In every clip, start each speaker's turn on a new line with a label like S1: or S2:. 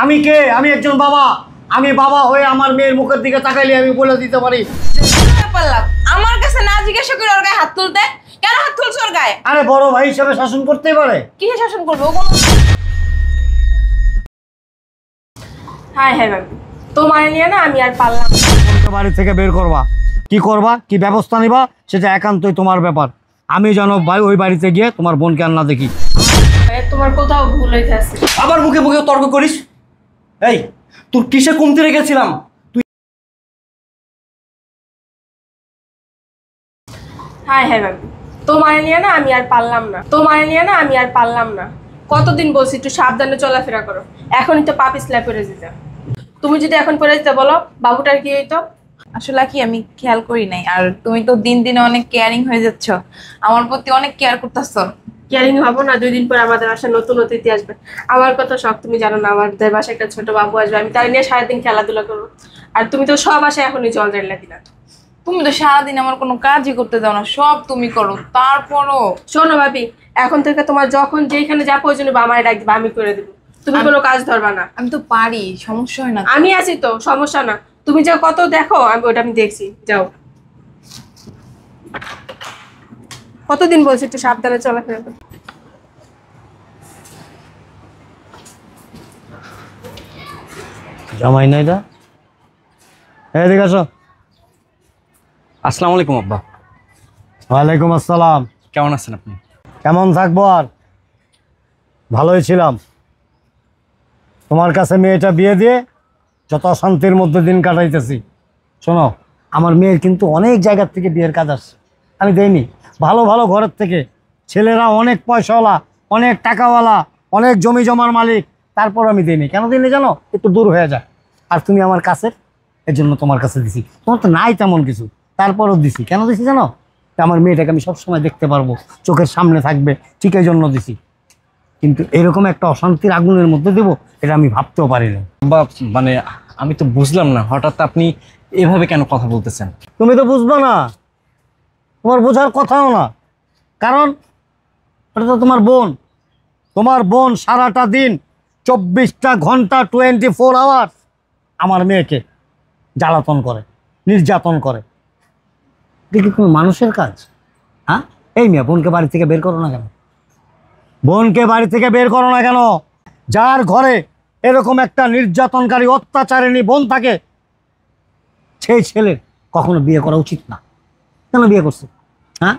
S1: আমি কে? আমি একজন বাবা। আমি বাবা হয়ে আমার মেয়ের মুখের দিকে তাকাইলে আমি বলে দিতে পারি।
S2: আমার কাছে না জিজ্ঞাসা করে ওর গায়ে হাত তুলতে, কেন হাত তুলছ ওর গায়ে?
S1: আরে বড় ভাই হিসেবে শাসন করতেই পারে।
S2: কিসে শাসন করবো? হ্যাঁ ভাবি, তোমার নিয়ে না আমি আর পারলাম না।
S1: বাড়ি থেকে বের করবা, কি করবা, কি ব্যবস্থা নিবা সেটা একান্তই তোমার ব্যাপার। আমি জানো ভাই ওই বাড়িতে গিয়ে তোমার বোনকে আর না দেখি।
S2: তোমার কোথাও ভুল হইতেছে।
S3: আবার মুখে মুখে তর্ক করিস? এই তোর কিসে কমতি রেখেছিলাম? তুই
S2: হ্যাঁ ভাবি, তোমার নিয়ে না আমি আর পারলাম না। তোমার নিয়ে না আমি আর পারলাম না। কতদিন বলছি একটু সাবধানে চলাফেরা করো, এখনই তো পাপ স্ল্যাপ পড়ে যেতে। তুমি যদি এখন পড়ে যেতে বলো, বাবুটার কি হইতো?
S4: আসলে কি আমি খেয়াল করি নাই। আর তুমি তো দিন দিন অনেক কেয়ারিং হয়ে যাচ্ছ, আমার প্রতি অনেক কেয়ার করতেছো।
S2: কেয়ারিং হবো না? 2 দিন পর আমাদের বাসায় নতুন অতিথি আসবে। আমার কত শখ তুমি জানো না, আমাদের বাসায় একটা ছোট বাবু আসবে, আমি তাই নিয়ে সারাদিন খেলাধুলা করবো। আর তুমি তো সব বাসায় এখনই জল জানলা দিলা।
S4: তুমি তো সারাদিন আমার কোনো কাজই করতে দাও না, সব তুমি করো। তারপরও
S2: শোনো ভাবি, এখন থেকে তোমার যখন যেখানে যা প্রয়োজন হবে আমার ডাক দিবা, আমি করে দেবো। তুমি কোনো কাজ ধরবা না।
S4: আমি তো পারি, সমস্যা হয় না।
S2: আমি আছি তো, সমস্যা না। তুমি যা কত দেখো, আমি দেখছি। যাও, কতদিন বলছি একটু সাবধানে চলাফেরা করো।
S1: জামাই নাই দা, এদিকে আসো।
S3: আসসালামু আলাইকুম আব্বা।
S1: ওয়ালাইকুম আসসালাম।
S3: কেমন আছেন আপনি?
S1: কেমন থাকবো আর, ভালোই ছিলাম। তোমার কাছে মেয়েটা বিয়ে দিয়ে যত শান্তির মধ্যে দিন কাটাইতেছি। শোনো, আমার মেয়ের কিন্তু অনেক জায়গার থেকে বিয়ের কাজ আসছে, আমি দেইনি। ভালো ভালো ঘরের থেকে ছেলেরা অনেক পয়সাওয়ালা, অনেক টাকাওয়ালা, অনেক জমি জমার মালিক, তারপর আমি দিইনি। কেন দিইনি জানো? একটু দূর হয়ে যায়। আর তুমি আমার কাছের, এর জন্য তোমার কাছে দিছি। তোমার তো নাই তেমন কিছু, তারপরও দিছি। কেন দিছি জানো? আমার মেয়েটাকে আমি সবসময় দেখতে পারবো, চোখের সামনে থাকবে, ঠিক এই জন্য দিছি। কিন্তু এরকম একটা অশান্তির আগুনের মধ্যে দেবো, এটা আমি ভাবতেও পারি না।
S3: আব্বা মানে আমি তো বুঝলাম না, হঠাৎ আপনি এভাবে কেন কথা বলতেছেন?
S1: তুমি তো বুঝবে না, তোমার বোঝার কথাও না। কারণ ওটা তো তোমার বোন। তোমার বোন সারাটা দিন 24টা ঘন্টা 24 আওয়ার্স আমার মেয়েকে জ্বালাতন করে, নির্যাতন করে। দেখি কোনো মানুষের কাজ? হ্যাঁ, এই মেয়ে বোনকে বাড়ি থেকে বের করো না কেন? বোনকে বাড়ি থেকে বের করো না কেন? যার ঘরে এরকম একটা নির্যাতনকারী অত্যাচারিণী বোন থাকে, সেই ছেলের কখনো বিয়ে করা উচিত না। কেন বিয়ে করছে? হ্যাঁ,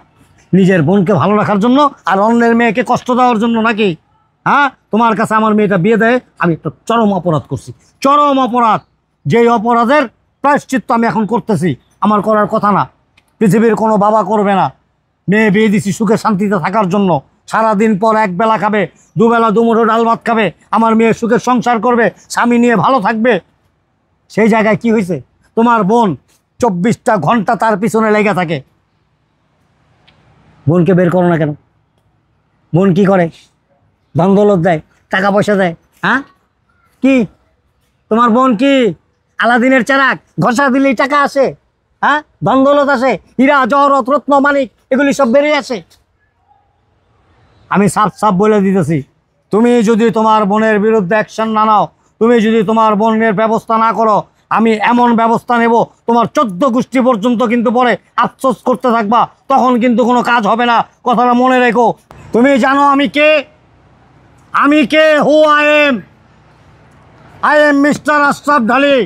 S1: নিজের বোনকে ভালো রাখার জন্য আর অন্যের মেয়েকে কষ্ট দেওয়ার জন্য নাকি? হ্যাঁ, তোমার কাছে আমার মেয়েটা বিয়ে দেয়, আমি একটা চরম অপরাধ করছি, চরম অপরাধ। যেই অপরাধের প্রায়শ্চিত্ত আমি এখন করতেছি। আমার করার কথা না, পৃথিবীর কোনো বাবা করবে না। মেয়ে বিয়ে দিছি সুখে শান্তিতে থাকার জন্য। সারাদিন পর এক বেলা খাবে, দুবেলা দুমুঠো ডাল ভাত খাবে, আমার মেয়ে সুখের সংসার করবে, স্বামী নিয়ে ভালো থাকবে। সেই জায়গায় কি হয়েছে? তোমার বোন 24টা ঘন্টা তার পিছনে লেগে থাকে। বোনকে বের করো না কেন? বোন কি করে? ধন দৌলত দেয়, টাকা পয়সা দেয়। হ্যাঁ, কি তোমার বোন কি আলাদিনের চেরাক? ঘষা দিলেই টাকা আসে? হ্যাঁ, ধন দৌলত আসে, হীরা জহরত রত্ন মানিক এগুলি সব বেরিয়ে আসে। আমি সাফ সাফ বলে দিতেছি, তুমি যদি তোমার বোনের বিরুদ্ধে অ্যাকশন না নাও, তুমি যদি তোমার বোনের ব্যবস্থা না করো, আমি এমন ব্যবস্থা নেব তোমার 14 গোষ্ঠী পর্যন্ত কিন্তু পরে আফসোস করতে থাকবা, তখন কিন্তু কোনো কাজ হবে না। কথাটা মনে রেখো। তুমি জানো আমি কে? আমি কে? Who I am mister Ashraf Dhali.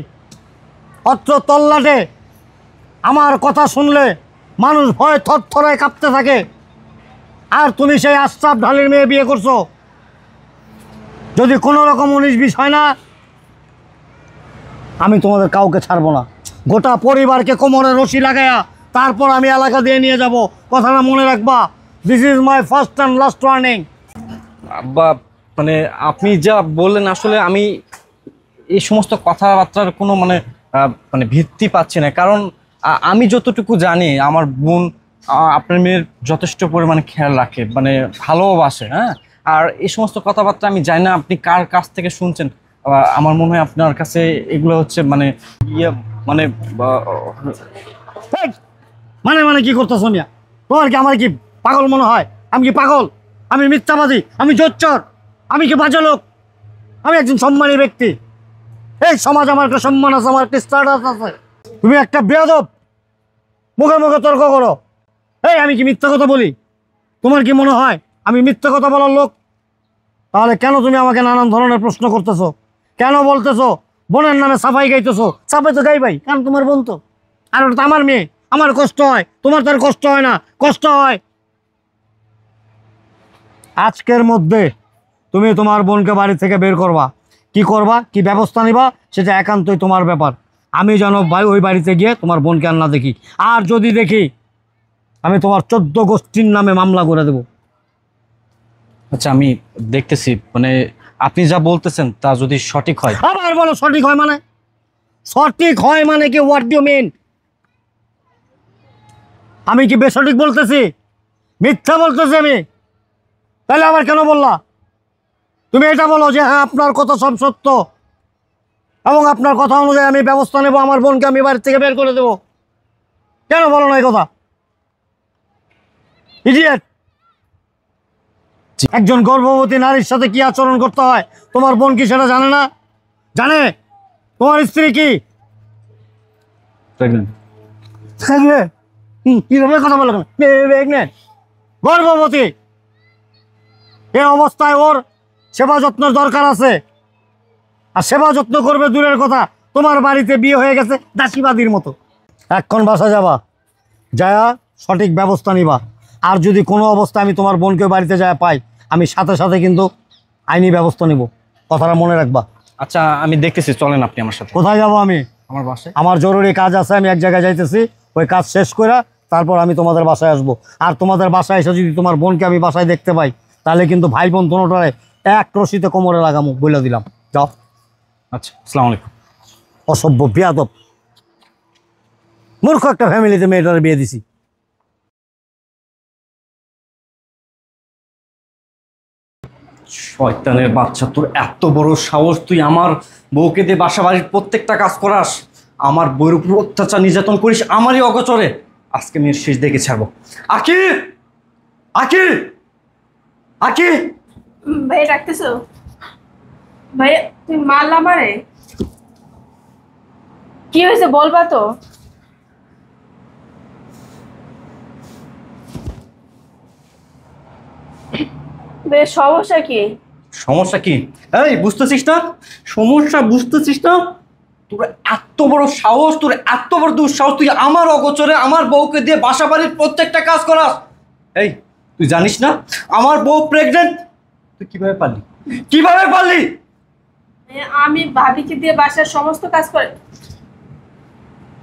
S1: অত্র তল্লাটে আমার কথা শুনলে মানুষ ভয় থরথরায় কাঁপতে থাকে। আর তুমি সেই আশরাফ ঢালির মেয়ে বিয়ে করছো। যদি কোনো রকম 19-20 হয় না, আমি তোমাদের কাউকে ছাড়বো না। গোটা পরিবারকে কোমরে রশি লাগায়া তারপর আমি এলাকা দিয়ে নিয়ে যাব। কথাটা মনে রাখবা। This is my first and last warning.
S3: আব্বা মানে আপনি যা বললেন, আসলে আমি এই সমস্ত কথাবার্তার কোনো মানে ভিত্তি পাচ্ছি না। কারণ আমি যতটুকু জানি আমার বোন আপনার মেয়ের যথেষ্ট পরিমাণে খেয়াল রাখে, মানে ভালোবাসে। হ্যাঁ, আর এই সমস্ত কথাবার্তা আমি জানি না আপনি কার কাছ থেকে শুনছেন। আমার মনে হয় আপনার কাছে এগুলো হচ্ছে মানে মানে
S1: মানে মানে কি করতেছো মিয়া? তোমার কি আমার কি পাগল মনে হয়? আমি কি পাগল? আমি মিথ্যাবাদী? আমি জোচ্চর? আমি কি বাজে লোক? আমি একজন সম্মানী ব্যক্তি। এই সমাজ আমার একটা সম্মান আছে, আমার একটা স্ট্যাটাস আছে। তুমি একটা বেয়াদব, মুখে মুখে তর্ক করো। এই আমি কি মিথ্যা কথা বলি? তোমার কি মনে হয় আমি মিথ্যা কথা বলার লোক? তাহলে কেন তুমি আমাকে নানান ধরনের প্রশ্ন করতেছো? কেন বলতেছো বোনের নামে সাফাই গাইতেছো? সাফাই তো গাই ভাই, কারণ তোমার বোন তো। আর ওটা তো আমার মেয়ে, আমার কষ্ট হয়, তোমার তার কষ্ট হয় না? কষ্ট হয়। আজকের মধ্যে তুমি তোমার বোনকে বাড়ি থেকে বের করবা। কি করবা, কি ব্যবস্থা নিবা, সেটা একান্তই তোমার ব্যাপার। আমি যেন ভাই ওই বাড়িতে গিয়ে তোমার বোনকে আর না দেখি। আর যদি দেখি, আমি তোমার 14 গোষ্ঠীর নামে মামলা করে দেবো।
S3: আচ্ছা আমি দেখতেছি, মানে আপনি যা বলতেছেন তা যদি সঠিক হয়।
S1: আবার বলো সঠিক হয় মানে? সঠিক হয় মানে কি? What do mean? আমি কি বেসঠিক বলতেছি, মিথ্যা বলতেছি আমি? তাহলে আবার কেন বললা? তুমি এটা বলো যে হ্যাঁ আপনার কথা সব সত্য এবং আপনার কথা অনুযায়ী আমি ব্যবস্থা নেব, আমার বোনকে আমি বাড়ি থেকে বের করে দেবো। কেন বলো না এই কথা? ইডিয়েট! একজন গর্ভবতী নারীর সাথে কি আচরণ করতে হয় তোমার বোন কি সেটা জানে না? জানে? তোমার স্ত্রী কি কিভাবে কথা বলো? গর্ভবতী। এ অবস্থায় ওর সেবা যত্নের দরকার আছে। আর সেবা যত্ন করবে দূরের কথা, তোমার বাড়িতে বিয়ে হয়ে গেছে দাসীবাদীর মতো। এখন বাসা যাবা, যায়া সঠিক ব্যবস্থা নিবা। আর যদি কোনো অবস্থা আমি তোমার বোনকে বাড়িতে যায় পাই, আমি সাথে সাথে কিন্তু আইনি ব্যবস্থা নিব। কথাটা মনে রাখবা।
S3: আচ্ছা আমি দেখতেছি, চলেন আপনি আমার সাথে।
S1: কোথায় যাব আমি?
S3: আমার বাসায়।
S1: আমার জরুরি কাজ আছে, আমি এক জায়গায় যাইতেছি। ওই কাজ শেষ করে তারপর আমি তোমাদের বাসায় আসবো। আর তোমাদের বাসায় এসে যদি তোমার বোনকে আমি বাসায় দেখতে পাই, তাহলে কিন্তু ভাই বোন দোনোটারে এক রশিতে কোমরে লাগামো, বলে দিলাম। যাও।
S3: আচ্ছা, আসসালামু আলাইকুম।
S1: অসভ্য, বেয়াদব, মূর্খ একটা ফ্যামিলিতে মেয়েটার বিয়ে দিছি।
S3: শয়তানের বাচ্চা, তোর এত বড় সাহস, তুই আমার বউকে দিয়ে বাসা বাড়ির প্রত্যেকটা কাজ করাস, আমার বউর উপর অত্যাচার নির্যাতন করিস আমারই অগোচরে। আজকে মেয়ের শেষ দেখে ছাড়বো। আকি, আকি, আকি।
S2: ভাই রাখতেছো? ভাই তুমি মারলা মারে? কি হয়েছে বলবা তো? বেশ সমস্যা কি?
S3: সমস্যা কি? এই বুঝতেছিস না সমস্যা? বুঝতেছিস না? তোর এত বড় সাহস, তোর এত বড় দুঃসাহস, তুই আমার অগোচরে আমার বউকে দিয়ে বাসা বাড়ির প্রত্যেকটা কাজ করাস। এই তুই জানিস না আমার বউ প্রেগনেন্ট? তুই কিভাবে পারলি? কিভাবে পারলি?
S2: আমি ভাবিকে দিয়ে বাসার সমস্ত কাজ করে।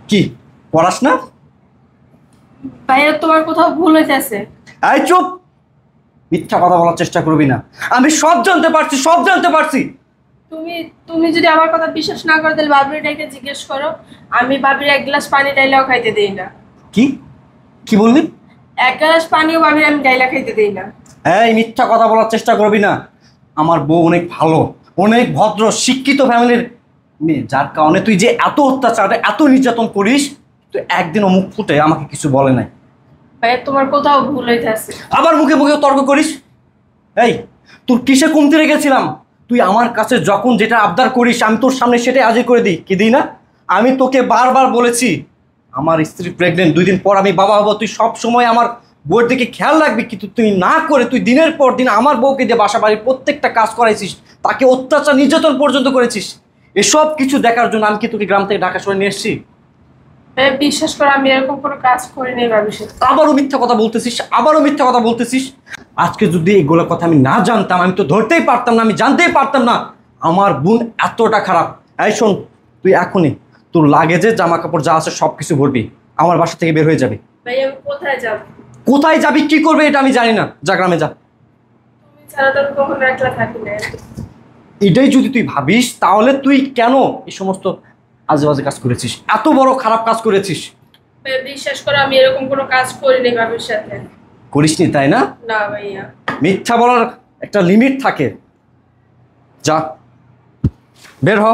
S3: কি করাস না?
S2: ভাইয়া তোমার কোথাও ভুল হইতেছে।
S3: এই চুপ! মিথ্যা কথা বলার চেষ্টা করবি না। আমি সব জানতে পারছি, সব জানতে পারছি।
S2: তুমি তুমি যদি আমার কথা বিশ্বাস না করো তাহলে বাবির ডাইকে জিজ্ঞেস করো। আমি বাবির এক গ্লাস পানি ডাইলাও খাইতে দেই না।
S3: কি কি বললি?
S2: এক গ্লাস পানিও বাবির আমি ডাইলা খাইতে দেই না।
S3: এই মিথ্যা কথা বলার চেষ্টা করবি না। আমার বউ অনেক ভালো, অনেক ভদ্র, শিক্ষিত ফ্যামিলির মেয়ে, যার কারণে তুই যে এত অত্যাচার, এত নির্যাতন করিস, তুই একদিনও মুখ ফুটে আমাকে কিছু বলে নাই।
S2: ভাইয়া তোমার কোথাও ভুল হইতেছে।
S3: আবার মুখে মুখে তর্ক করিস। এই তোর কিসে কমতি রেখেছিলাম? তুই আমার কাছে যখন যেটা আবদার করিস আমি তোর সামনে সেটাই আজই করে দিই, কি দিই না? আমি তোকে বারবার বলেছি আমার স্ত্রী প্রেগনেন্ট, 2 দিন পর আমি বাবা হবো, তুই সব সময় আমার বউয়ের দিকে খেয়াল রাখবি, কিন্তু তুই না করে তুই দিনের পর দিন আমার বউকে দিয়ে বাসা বাড়ির প্রত্যেকটা কাজ করাইছিস, তাকে অত্যাচার নির্যাতন পর্যন্ত করেছিস। এসব কিছু দেখার জন্য আমি কি তোকে গ্রাম থেকে ঢাকা শহরে নিয়ে এসেছি?
S2: ভাইয়া বিশ্বাস করো আমি এরকম কোনো কাজ করিনি বাবির সাথে।
S3: আবারও মিথ্যা কথা বলতেছিস, আবারও মিথ্যা কথা বলতেছিস। আজকে যদি এগুলোর কথা আমি না জানতাম, আমি তো ধরতেই পারতাম না, আমি জানতেই পারতাম না আমার বোন এতটা খারাপ। এই শোন, তুই এখনই তোর লাগেজে জামা কাপড় যা আছে সব কিছু ভরবি, আমার বাসা থেকে বের হয়ে যাবে।
S2: ভাইয়া আমি কোথায় যাব?
S3: কোথায় যাবি, কি করবে এটা আমি জানি না, যা গ্রামে যা।
S2: তুমি ছাড়া তো আমি কখনো একলা থাকি না।
S3: এটাই যদি তুই ভাবিস তাহলে তুই কেন এই সমস্ত আজে বাজে কাজ করেছিস, এত বড় খারাপ কাজ করেছিস?
S2: ভাইয়া বিশ্বাস করো আমি এরকম কোনো কাজ করিনি বাবির সাথে।
S3: করিসনি তাই না?
S2: না ভাইয়া।
S3: মিথ্যা বলার একটা লিমিট থাকে। যা বের হ।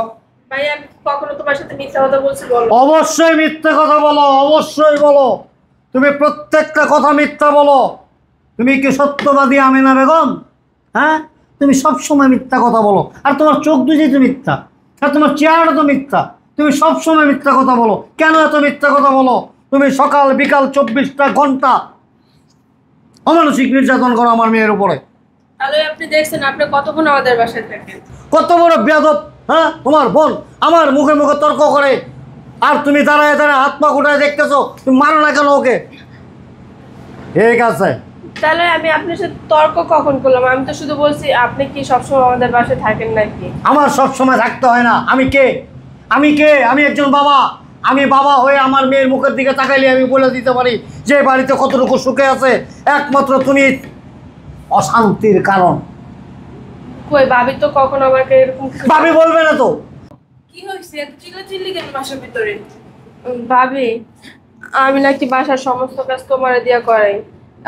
S2: ভাইয়া আমি কখনো তোমার সাথে মিথ্যা কথা বলছি বলো?
S1: অবশ্যই মিথ্যে কথা বলো, অবশ্যই বলো। তুমি প্রত্যেকটা কথা মিথ্যা বলো। তুমি কি সত্যবাদী আমিনা বেগম? হ্যাঁ, তুমি সব সময় মিথ্যা কথা বলো। আর তোমার চোখ দুটোই তো মিথ্যা। আর তোমার চেহারাটা তো মিথ্যা। তুমি সবসময় মিথ্যা কথা বলো। কেন এত মিথ্যা কথা বলো? তুমি সকাল বিকাল 24টা ঘন্টা অমানসিক নির্যাতন করো আমার মেয়ের উপরে।
S2: তাহলে আপনি দেখছেন আপনি কতক্ষণ আমাদের বাসায় থাকেন।
S1: কত বড় বেয়াদব! হ্যাঁ, তোমার বোন আমার মুখে মুখে তর্ক করে, আর তুমি দাঁড়ায় দাঁড়ায় হাত পা কোটায় দেখতেছো। তুমি মারো না কেন ওকে? ঠিক আছে,
S2: তাহলে আমি আপনার সাথে তর্ক কখন করলাম? আমি তো শুধু বলছি আপনি কি সবসময় আমাদের বাসায় থাকেন নাকি।
S1: আমার সব সময় থাকতে হয় না। আমি কে? আমি একজন বাবা। আমি বাবা হয়ে আমার মেয়ের মুখের দিকে তাকাইলে আমি বলে দিতে পারি যে বাড়িতে কতটুকু সুখে আছে। একমাত্র তুমি অশান্তির কারণ।
S2: কই ভাবি তো কখনো আমাকে এরকম
S1: ভাবি বলবে না তো।
S4: কি হয়েছে? এত চিল্লাচিল্লি কেন বাসার ভিতরে?
S2: ভাবি, আমি নাকি বাসার সমস্ত কাজ তোমার দিয়া করাই।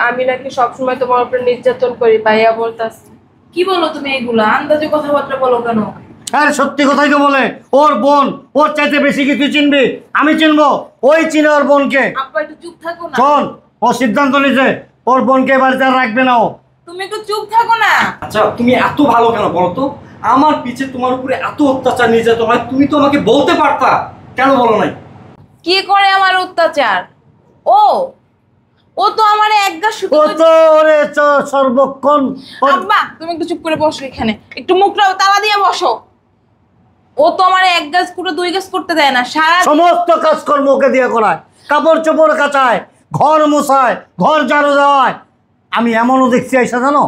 S2: আমি নাকি সবসময় তোমার উপর নির্যাতন করি, ভাইয়া বলতাছে।
S4: কি বলো তুমি এগুলা? আন্দাজে কথাবার্তা বলো কেন?
S1: হ্যাঁ, সত্যি কথাই তো বলে। ওর বোন, ওর চাইতে বেশি কি তুই চিনবি? আমি চিনবো? ওই চিনে ওর বোনকে।
S4: আব্বা একটু চুপ থাকো না।
S1: শোন, ও সিদ্ধান্ত নিছে ওর বোনকে বাড়িতে আর রাখবে না ও।
S4: তুমি একটু চুপ থাকো না।
S3: আচ্ছা তুমি এত ভালো কেন বলো তো? আমার পিছে তোমার উপরে এত অত্যাচার নির্যাতন হয়, তুমি তো আমাকে বলতে পারতা, কেন বলো নাই?
S4: কি করে আমার অত্যাচার? ও তো আমার একদা শুধু
S1: ও তো ওরে সর্বক্ষণ
S4: আব্বা তুমি একটু চুপ করে বসো, এখানে একটু মুখটাও তালা দিয়ে বসো। ও তো আমার এক গাছ পুরো দুই গাছ করতে দেয় না, সারা
S1: সমস্ত কাজকর্ম ওকে দিয়ে করায়। কাপড় চোপড় কাচায়, ঘর মোছায়, ঘর ঝাড়ু দেওয়ায়। আমি এমনও দেখছি আইসা, জানো,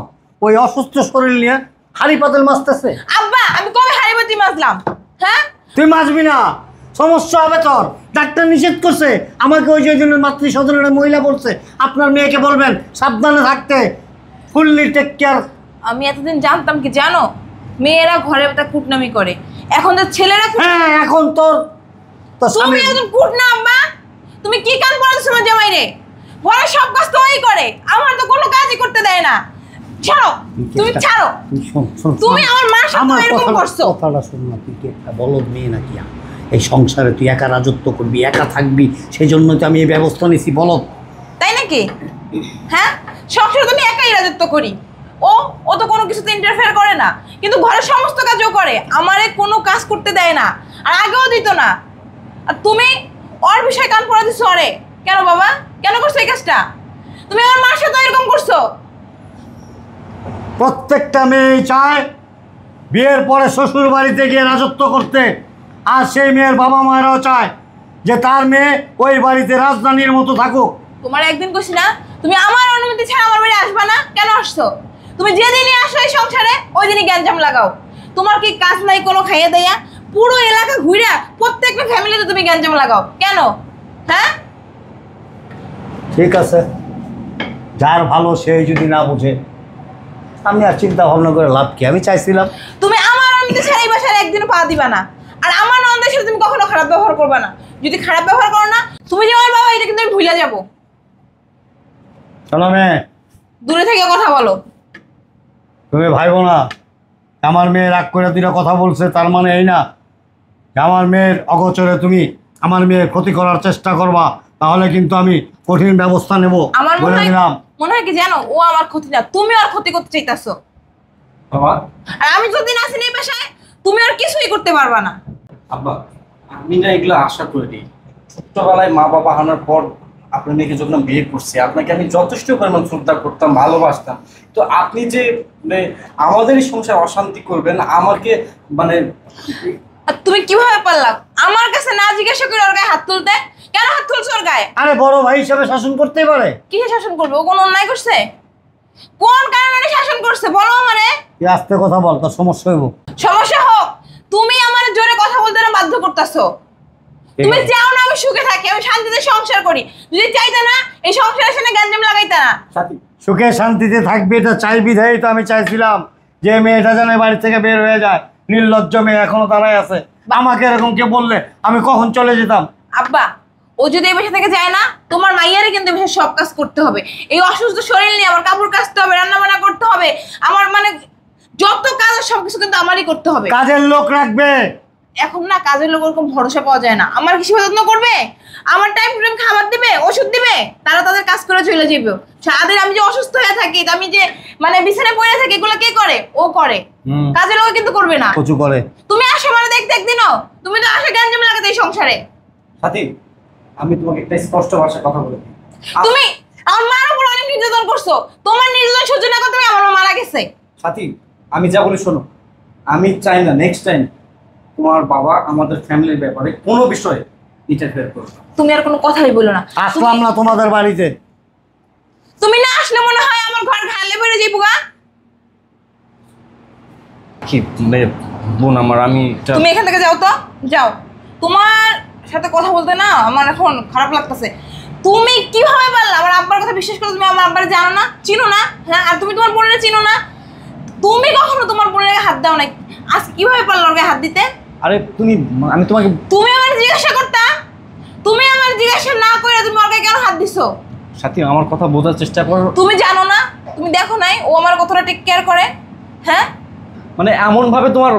S1: ওই অসুস্থ শরীর নিয়ে হাড়ি পাতিল মাছতেছে।
S4: আব্বা আমি কবে হাড়িবাতি মাজলাম? হ্যাঁ,
S1: তুই মাছবি না, সমস্যা হবে তোর। ডাক্তার নিষেধ করছে আমাকে। ওই যে জন্য মাতৃ সদনের মহিলা বলছে আপনার মেয়েকে বলবেন সাবধানে থাকতে, ফুললি টেক কেয়ার।
S4: আমি এতদিন জানতাম কি জানো, মেয়েরা ঘরে তা কুটনামি করে, এখন তো ছেলেরা
S1: হ্যাঁ, এখন তোর তো
S4: তুমি
S1: স্বামী।
S4: একদম কুটনা আব্বা। তুমি কি কাজ করেছো আমার জামাই রে? ঘরে সব কাজ তো ওই করে, আমার তো কোনো কাজই করতে দেয় না। ছাড়ো, তুমি ছাড়ো। তুমি আমার মার সাথে এরকম করছো।
S1: কথাটা শোন না, তুই কি একটা বলদ মেয়ে নাকি? এই সংসারে তুই একা রাজত্ব করবি, একা থাকবি, সেই জন্য তো আমি এই ব্যবস্থা নিয়েছি। বলদ
S4: তাই নাকি? হ্যাঁ, সংসারে তো আমি একাই রাজত্ব করি। ও তো কোনো কিছুতে ইন্টারফেয়ার করে না, কিন্তু ঘরের সমস্ত কাজও করে, আমারে কোনো কাজ করতে দেয় না, আর আগেও দিত না। আর তুমি ওর বিষয়ে কান পড়া দিছো আরে কেন বাবা? কেন করছো এই কাজটা? তুমি আমার মার সাথে এরকম করছো।
S1: প্রত্যেকটা মেয়ে চায় বিয়ের পরে শ্বশুর বাড়িতে গিয়ে রাজত্ব করতে, আর সেই মেয়ের বাবা মায়েরাও চায় যে তার মেয়ে ওই বাড়িতে রাজধানীর মতো থাকুক।
S4: তোমার একদিন কইছি না তুমি আমার অনুমতি ছাড়া আমার বাড়ি আসবা না? কেন আসছো? তুমি যেদিনই আসো এই সংসারে ওই দিনই গ্যাঞ্জাম লাগাও। তোমার কি কাজ নাই কোনো খাইয়ে দেয়া? পুরো এলাকা ঘুরে প্রত্যেকটা ফ্যামিলিতে তুমি গ্যাঞ্জাম লাগাও কেন? হ্যাঁ,
S1: ঠিক আছে, যার ভালো সেই যদি না বুঝে, আমি আর চিন্তা ভাবনা করে লাভ কি? আমি চাইছিলাম
S4: তুমি আমার অনুমতি ছাড়া এই বাসায় একদিনও পা দিবা না, আর আমার নন্দের সাথে তুমি কখনো খারাপ ব্যবহার করবা না। যদি খারাপ ব্যবহার করো না, তুমি যে আমার বাবা এটা কিন্তু আমি ভুলে যাবো।
S1: শোনো মেয়ে,
S4: দূরে থেকে কথা বলো।
S1: তুমি ভাইবো না আমার মেয়ে রাগ করে দুইটা কথা বলছে, তার মানে এই না যে আমার মেয়ের অগোচরে তুমি আমার মেয়ের ক্ষতি করার চেষ্টা করবা, তাহলে কিন্তু আমি কঠিন ব্যবস্থা নেব
S4: আমার
S1: বলে দিলাম।
S4: মনে হয় কি জানো, ও আমার ক্ষতি না, তুমি ওর ক্ষতি করতে চাইতাছো।
S3: বাবা,
S4: আর আমি যতদিন আসি এই বাসায় তুমি আর কিছুই করতে পারবা না।
S3: আব্বা, আমি না এগুলো আশা করি। ছোট্টবেলায় মা বাবা হারানোর পর আপনার মেয়েকে যখন আমি বিয়ে করছি, আপনাকে আমি যথেষ্ট পরিমাণ শ্রদ্ধা করতাম, ভালোবাসতাম। তো আপনি যে মানে আমাদের এই সংসার অশান্তি করবেন, আমাকে মানে
S4: আর তুমি কিভাবে পারলাম আমার কাছে না জিজ্ঞাসা করে ওর গায়ে হাত তুলতে? কেন হাত তুলছো ওর গায়ে?
S1: আরে বড় ভাই হিসাবে শাসন করতেই পারে।
S4: কিসে শাসন করবে? ও কোন অন্যায় করছে? কোন কারণে শাসন করছে বলো আমারে?
S1: তুই আস্তে কথা বল, তোর সমস্যা হইব।
S4: সমস্যা হোক, তুমি আমার জোরে কথা বলতে না বাধ্য করতেছো। তুমি চাও না আমি সুখে থাকি, আমি শান্তিতে সংসার করি। যদি চাইতে না এই সংসারের সাথে গ্যাঞ্জাম লাগাইতে না।
S1: সুখে শান্তিতে থাকবে এটা চাই বিধাই তো আমি চাইছিলাম যে মেয়েটা যেন বাড়ি থেকে বের হয়ে যায়। নির্লজ্জ মেয়ে এখনো দাঁড়ায় আছে। আমাকে এরকম কে বললে আমি কখন চলে যেতাম।
S4: আব্বা, ও যদি এই বাসা থেকে যায় না, তোমার মাইয়ারে কিন্তু এই বাসায় সব কাজ করতে হবে। এই অসুস্থ শরীর নিয়ে আমার কাপড় কাচতে হবে, রান্না বান্না করতে হবে, আমার মানে যত কাজ সবকিছু কিন্তু আমারই করতে হবে।
S1: কাজের লোক রাখবে,
S4: এখন না কাজের লোক ওরকম ভরসা পাওয়া যায় না। আমার কি সেবা যত্ন করবে, আমার টাইম টু টাইম খাবার দিবে, ওষুধ দিবে, তারা তাদের কাজ করে চলে যাবে। সারাদিন আমি যে অসুস্থ হয়ে থাকি, আমি যে মানে বিছানায় পড়ে থাকি, এগুলো কে করে? ও করে। কাজের লোক কিন্তু করবে না।
S1: কচু করে।
S4: তুমি আসো মানে দেখতে একদিনও, তুমি তো আসে গ্যাঞ্জাম লাগাতে এই সংসারে।
S3: সাথী, আমি তোমাকে একটা স্পষ্ট ভাষায় কথা বলে দিই।
S4: তুমি আমার মার উপর অনেক নির্যাতন করছো, তোমার নির্যাতন সহ্য না করতে আমার মা মারা গেছে।
S3: সাথী, আমি যা বলি শোনো, আমি চাই না নেক্সট টাইম তোমার বাবা আমাদের ফ্যামিলির ব্যাপারে কোনো বিষয়ে ইন্টারফেয়ার করবে।
S4: তুমি আর কোনো কথাই বলো না।
S1: আসলাম না তোমাদের বাড়িতে।
S4: তুমি না আসলে মনে হয় আমার ঘর ঘালে বেড়ে যাইবো গা।
S3: কি মানে বোন আমার, আমি
S4: তুমি এখান থেকে যাও তো, যাও। তোমার সাথে কথা বলতে না আমার এখন খারাপ লাগতেছে। তুমি কিভাবে পারলা আমার আব্বার কথা বিশ্বাস করো? তুমি আমার আব্বারে জানো না, চিনো না? হ্যাঁ, আর তুমি তোমার বোনের চিনো না? তুমি কখনো তোমার বোনের গায়ে হাত দাও না, আজ কিভাবে পারলো ওর গায়ে হাত দিতে?
S3: আরে তুমি, আমি তোমাকে
S4: তুমি আমার জিজ্ঞাসা করতা, তুমি আমার জিজ্ঞাসা না করে তুমি ওর গায়ে কেন হাত দিছো?
S3: সাথী আমার কথা বোঝার চেষ্টা করো।
S4: তুমি জানো না, তুমি দেখো নাই ও আমার কতটা টেক কেয়ার করে? হ্যাঁ,
S3: মানে এমন ভাবে তোমার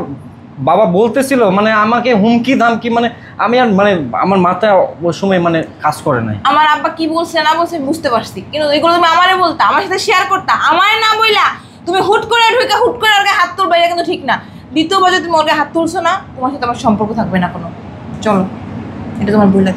S3: বাবা বলতেছিল, মানে আমাকে হুমকি ধামকি, মানে আমি আর মানে আমার মাথায় ওই সময় মানে কাজ করে নাই।
S4: আমার আব্বা কি বলছে না বলছে আমি বুঝতে পারছি, কিন্তু এগুলো তুমি আমারে বলতা, আমার সাথে শেয়ার করতা, আমারে না বইলা তুমি হুট করে ঢুকে হুট করে ওর গায়ে হাত তুলবা, এটা কিন্তু ঠিক না। দ্বিতীয়বার যদি তুমি ওর গায়ে হাত তুলছো না, তোমার সাথে আমার সম্পর্ক থাকবে না কোনো। চলো, এটা তোমার বইলা।